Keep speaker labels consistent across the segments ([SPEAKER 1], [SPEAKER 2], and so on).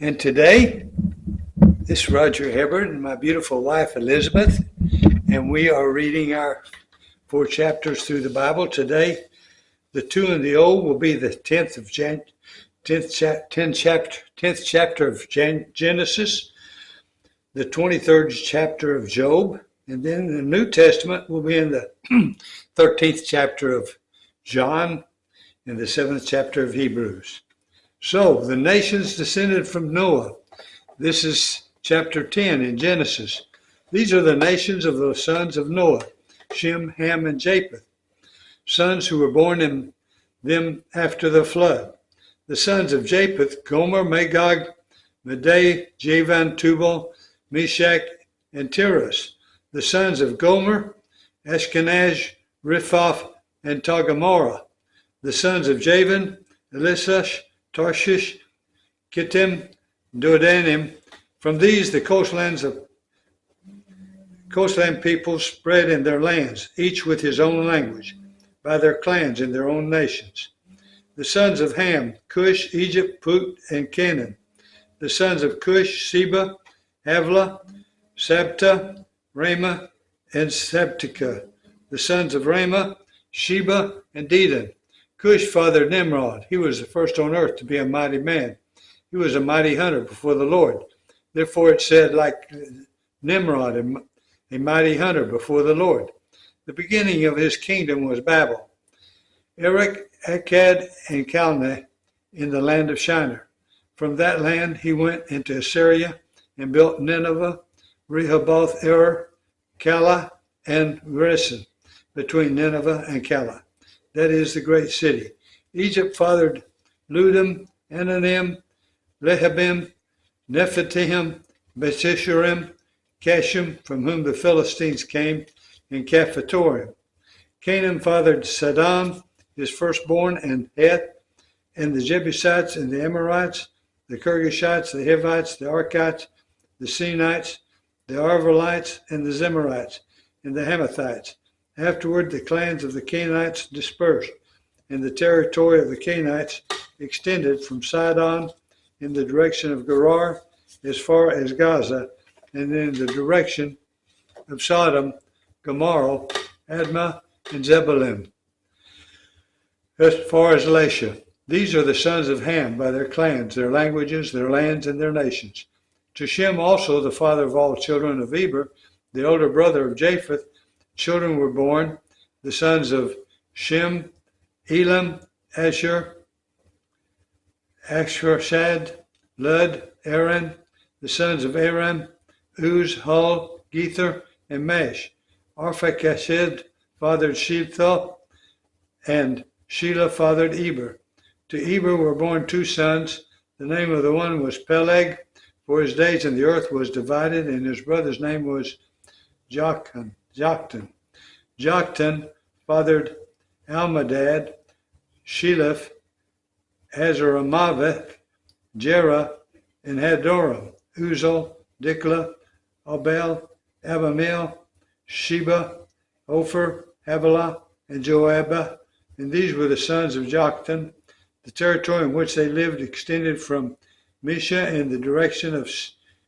[SPEAKER 1] And today, this is Roger Hibbard and my beautiful wife Elizabeth, and we are reading our 4 chapters through the Bible. Today, the 2 in the Old will be the 10th chapter of Genesis, the 23rd chapter of Job, and then the New Testament will be in the 13th chapter of John and the 7th chapter of Hebrews. So, the nations descended from Noah. This is chapter 10 in Genesis. These are the nations of the sons of Noah, Shem, Ham, and Japheth, sons who were born in them after the flood. The sons of Japheth, Gomer, Magog, Madai, Javan, Tubal, Meshach, and Tiras. The sons of Gomer, Ashkenaz, Riphath, and Togarmah. The sons of Javan, Elisha, Tarshish, Kittim, Dodanim. From these the coastland peoples spread in their lands, each with his own language, by their clans in their own nations. The sons of Ham, Cush, Egypt, Put, and Canaan. The sons of Cush, Seba, Havilah, Sabta, Ramah, and Sabtika. The sons of Ramah, Sheba, and Dedan. Cush fathered Nimrod. He was the first on earth to be a mighty man. He was a mighty hunter before the Lord. Therefore it said, like Nimrod, a mighty hunter before the Lord. The beginning of his kingdom was Babel, Erech, Akkad, and Calneh in the land of Shinar. From that land he went into Assyria and built Nineveh, Rehoboth, Calah, and Resen, between Nineveh and Calah. That is the great city. Egypt fathered Ludim, Ananim, Lehabim, Nephtahim, Bethsharim, Cashem, from whom the Philistines came, and Caphatorim. Canaan fathered Saddam, his firstborn, and Heth, and the Jebusites, and the Amorites, the Girgashites, the Hivites, the Arkites, the Sinites, the Arvelites, and the Zemarites, and the Hamathites. Afterward, the clans of the Canaanites dispersed, and the territory of the Canaanites extended from Sidon in the direction of Gerar as far as Gaza, and in the direction of Sodom, Gomorrah, Admah, and Zebulun, as far as Lasha. These are the sons of Ham by their clans, their languages, their lands, and their nations. To Shem also, the father of all children of Eber, the older brother of Japheth, children were born, the sons of Shem, Elam, Asher, Ashurshad, Lud, Aran. The sons of Aram, Uz, Hul, Gether, and Mash. Arphaxad fathered Shethel, and Shelah fathered Eber. To Eber were born 2 sons. The name of the one was Peleg, for his days in the earth was divided, and his brother's name was Joktan. Joktan fathered Almadad, Sheleph, Azarmaveth, Jerah, and Hadoram, Uzal, Diklah, Abel, Abamel, Sheba, Ophir, Havilah, and Joabah. And these were the sons of Joktan. The territory in which they lived extended from Misha in the direction of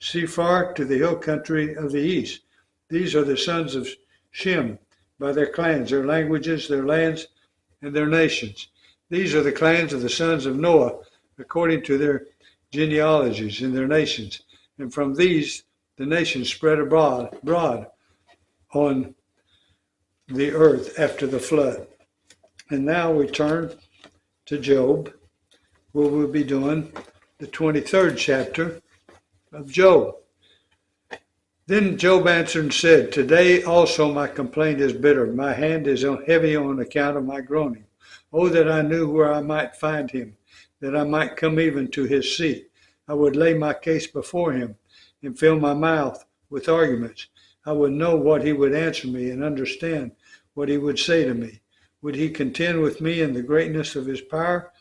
[SPEAKER 1] Sephar to the hill country of the east. These are the sons of Shem by their clans, their languages, their lands, and their nations. These are the clans of the sons of Noah, according to their genealogies and their nations. And from these, the nations spread abroad on the earth after the flood. And now we turn to Job, where we'll be doing the 23rd chapter of Job. Then Job answered and said, Today also my complaint is bitter. My hand is heavy on account of my groaning. Oh, that I knew where I might find him, that I might come even to his seat. I would lay my case before him and fill my mouth with arguments. I would know what he would answer me and understand what he would say to me. Would he contend with me in the greatness of his power?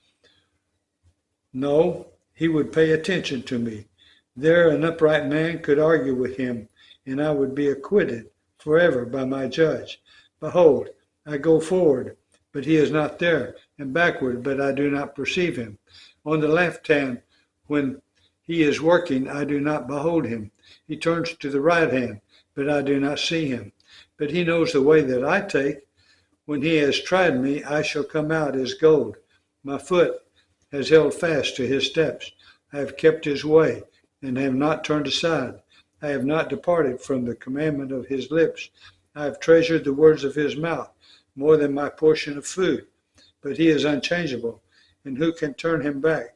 [SPEAKER 1] No, he would pay attention to me. There an upright man could argue with him, and I would be acquitted forever by my judge. Behold, I go forward, but he is not there, and backward, but I do not perceive him. On the left hand, when He is working, I do not behold him. He turns to the right hand, but I do not see him. But he knows the way that I take. When he has tried me, I shall come out as gold. My foot has held fast to his steps. I have kept his way and have not turned aside. I have not departed from the commandment of his lips. I have treasured the words of his mouth more than my portion of food. But he is unchangeable, and who can turn him back?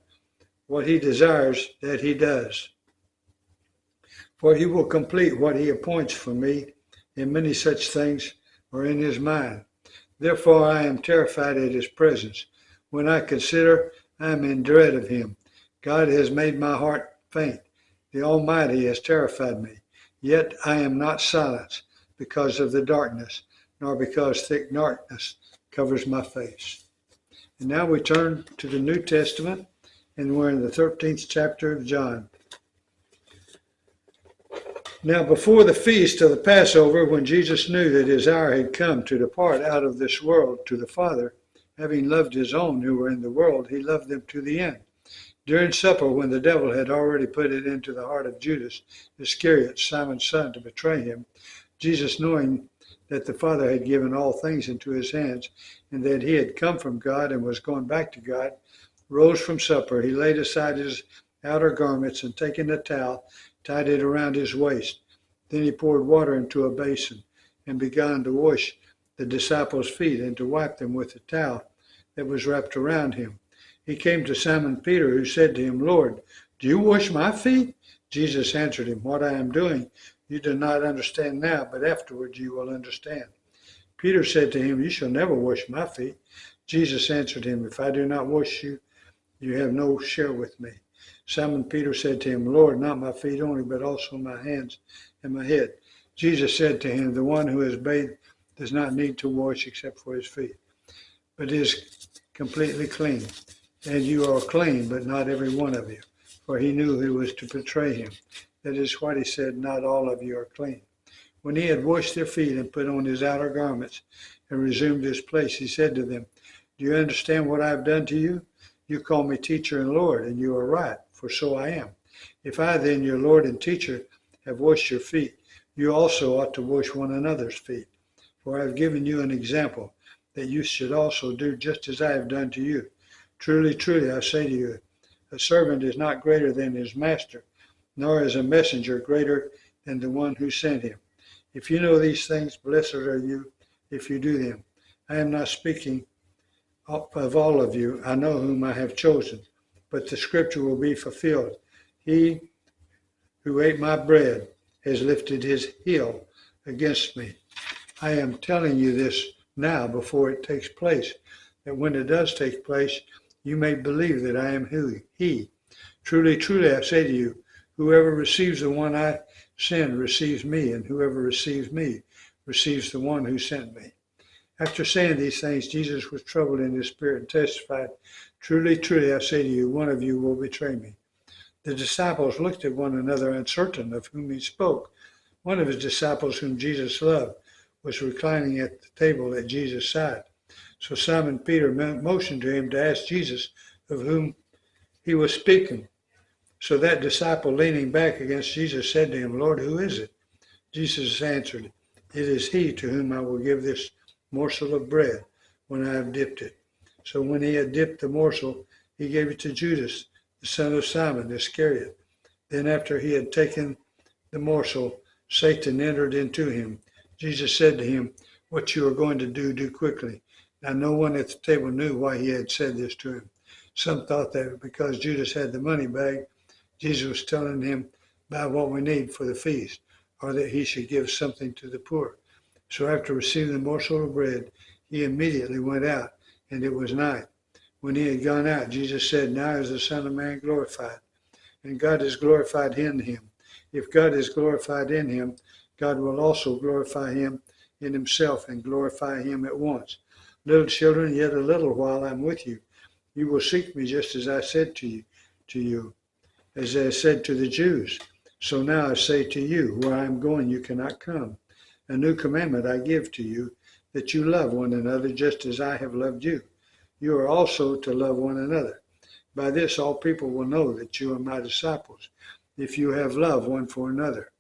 [SPEAKER 1] What he desires, that he does. For he will complete what he appoints for me, and many such things are in his mind. Therefore I am terrified at his presence. When I consider, I am in dread of him. God has made my heart faint. The Almighty has terrified me. Yet I am not silenced because of the darkness, nor because thick darkness covers my face. And now we turn to the New Testament, and we're in the 13th chapter of John. Now before the feast of the Passover, when Jesus knew that his hour had come to depart out of this world to the Father, having loved his own who were in the world, he loved them to the end. During supper, when the devil had already put it into the heart of Judas Iscariot, Simon's son, to betray him, Jesus, knowing that the Father had given all things into his hands, and that he had come from God and was going back to God, rose from supper. He laid aside his outer garments, and taking a towel, tied it around his waist. Then he poured water into a basin and began to wash the disciples' feet and to wipe them with the towel that was wrapped around him. He came to Simon Peter, who said to him, Lord, do you wash my feet? Jesus answered him, what I am doing you do not understand now, but afterwards you will understand. Peter said to him, you shall never wash my feet. Jesus answered him, if I do not wash you, you have no share with me. Simon Peter said to him, Lord, not my feet only, but also my hands and my head. Jesus said to him, the one who is bathed does not need to wash except for his feet, but is completely clean. And you are clean, but not every one of you. For he knew who was to betray him. That is what he said, not all of you are clean. When he had washed their feet and put on his outer garments and resumed his place, he said to them, do you understand what I have done to you? You call me teacher and Lord, and you are right, for so I am. If I then, your Lord and teacher, have washed your feet, you also ought to wash one another's feet. For I have given you an example, that you should also do just as I have done to you. Truly, truly, I say to you, a servant is not greater than his master, nor is a messenger greater than the one who sent him. If you know these things, blessed are you if you do them. I am not speaking of all of you. I know whom I have chosen, but the scripture will be fulfilled. He who ate my bread has lifted his heel against me. I am telling you this now before it takes place, that when it does take place, you may believe that I am he. Truly, truly, I say to you, whoever receives the one I send receives me, and whoever receives me receives the one who sent me. After saying these things, Jesus was troubled in his spirit and testified, truly, truly, I say to you, one of you will betray me. The disciples looked at one another, uncertain of whom he spoke. One of his disciples, whom Jesus loved, was reclining at the table at Jesus' side. So Simon Peter motioned to him to ask Jesus of whom he was speaking. So that disciple, leaning back against Jesus, said to him, Lord, who is it? Jesus answered, it is he to whom I will give this morsel of bread when I have dipped it. So when he had dipped the morsel, he gave it to Judas, the son of Simon Iscariot. Then after he had taken the morsel, Satan entered into him. Jesus said to him, what you are going to do, do quickly. Now no one at the table knew why he had said this to him. Some thought that because Judas had the money bag, Jesus was telling him buy what we need for the feast, or that he should give something to the poor. So after receiving the morsel of bread, he immediately went out, and it was night. When he had gone out, Jesus said, now is the Son of Man glorified, and God is glorified in him. If God is glorified in him, God will also glorify him in himself and glorify him at once. Little children, yet a little while I'm with you. You will seek me just as I said to you, as I said to the Jews. So now I say to you, where I am going, you cannot come. A new commandment I give to you, that you love one another just as I have loved you. You are also to love one another. By this all people will know that you are my disciples, if you have love one for another.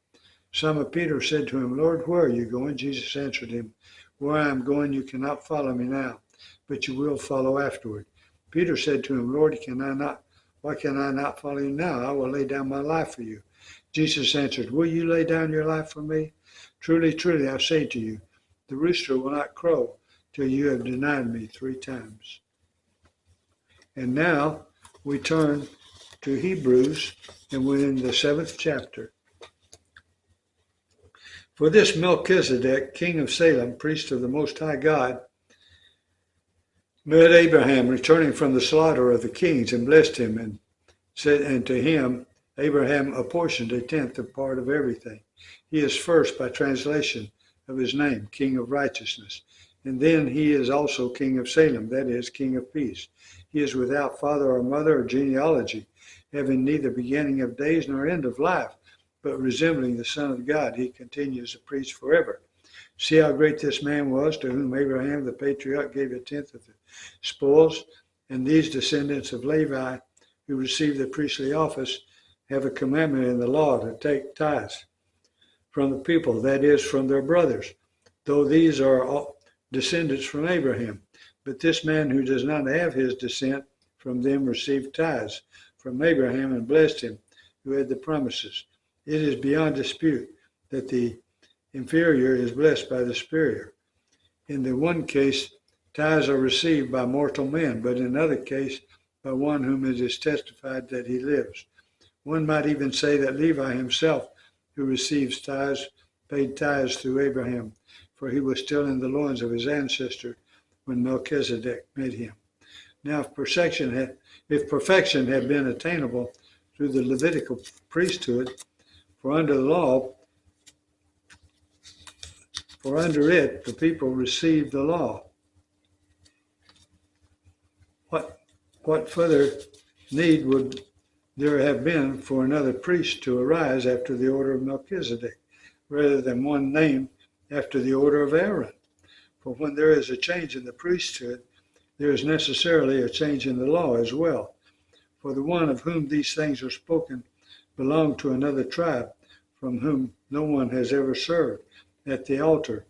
[SPEAKER 1] Simon Peter said to him, Lord, where are you going? Jesus answered him, where I am going you cannot follow me now, but you will follow afterward. Peter said to him, Lord, why can I not follow you now? I will lay down my life for you. Jesus answered, will you lay down your life for me? Truly, truly, I say to you, the rooster will not crow till you have denied me 3 times. And now we turn to Hebrews, and we're in the 7th chapter. For this Melchizedek, king of Salem, priest of the Most High God, met Abraham returning from the slaughter of the kings and blessed him, and said, and to him Abraham apportioned 1/10 of part of everything. He is first by translation of his name, King of Righteousness, and then he is also King of Salem, that is, King of Peace. He is without father or mother or genealogy, having neither beginning of days nor end of life, but resembling the Son of God, he continues a priest forever. See how great this man was, to whom Abraham the patriarch gave 1/10 of the spoils, and these descendants of Levi, who received the priestly office, have a commandment in the law to take tithes from the people, that is, from their brothers, though these are all descendants from Abraham. But this man who does not have his descent from them received tithes from Abraham and blessed him who had the promises. It is beyond dispute that the inferior is blessed by the superior. In the one case, tithes are received by mortal men, but in another case, by one whom it is testified that he lives. One might even say that Levi himself, who receives tithes, paid tithes through Abraham, for he was still in the loins of his ancestor when Melchizedek met him. Now, if perfection had been attainable through the Levitical priesthood, for under it the people received the law, what further need would there have been for another priest to arise after the order of Melchizedek, rather than one named after the order of Aaron? For when there is a change in the priesthood, there is necessarily a change in the law as well. For the one of whom these things are spoken belonged to another tribe, from whom no one has ever served at the altar.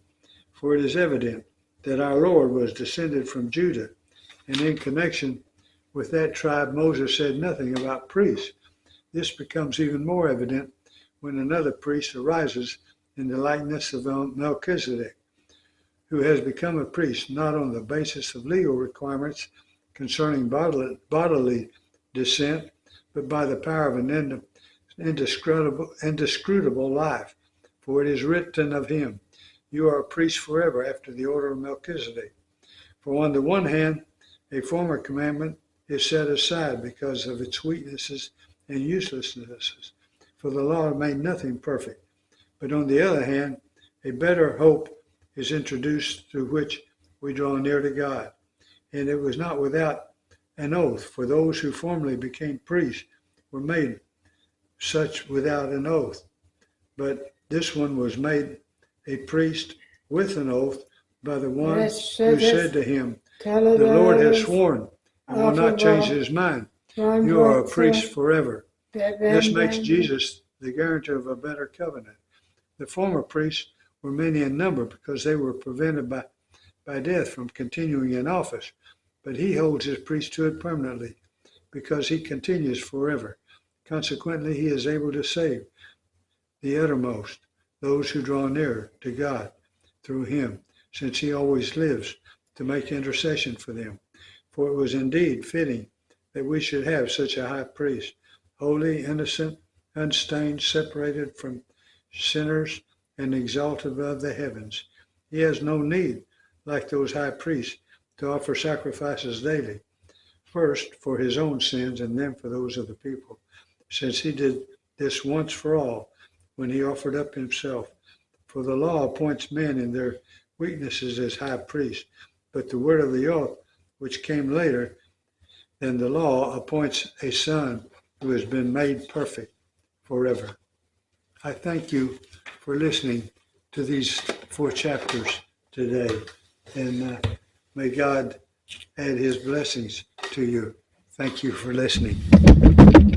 [SPEAKER 1] For it is evident that our Lord was descended from Judah, and in connection with that tribe Moses said nothing about priests. This becomes even more evident when another priest arises in the likeness of Melchizedek, who has become a priest not on the basis of legal requirements concerning bodily descent, but by the power of an indescrutable life. For it is written of him, you are a priest forever after the order of Melchizedek. For on the one hand, a former commandment is set aside because of its weaknesses and uselessnesses, for the law made nothing perfect. But on the other hand, a better hope is introduced through which we draw near to God. And it was not without an oath, for those who formerly became priests were made such without an oath. But this one was made a priest with an oath by the one who said to him, the Lord has sworn and will not change his mind. You are a priest forever. This makes Jesus the guarantor of a better covenant. The former priests were many in number because they were prevented by death from continuing in office. But he holds his priesthood permanently because he continues forever. Consequently, he is able to save the uttermost, those who draw near to God through him, since he always lives to make intercession for them. For it was indeed fitting that we should have such a high priest, holy, innocent, unstained, separated from sinners, and exalted above the heavens. He has no need, like those high priests, to offer sacrifices daily, first for his own sins and then for those of the people, since he did this once for all when he offered up himself. For the law appoints men in their weaknesses as high priests, but the word of the oath, which came later than the law, appoints a son who has been made perfect forever. I thank you for listening to these 4 chapters today, and may God add his blessings to you Thank you for listening.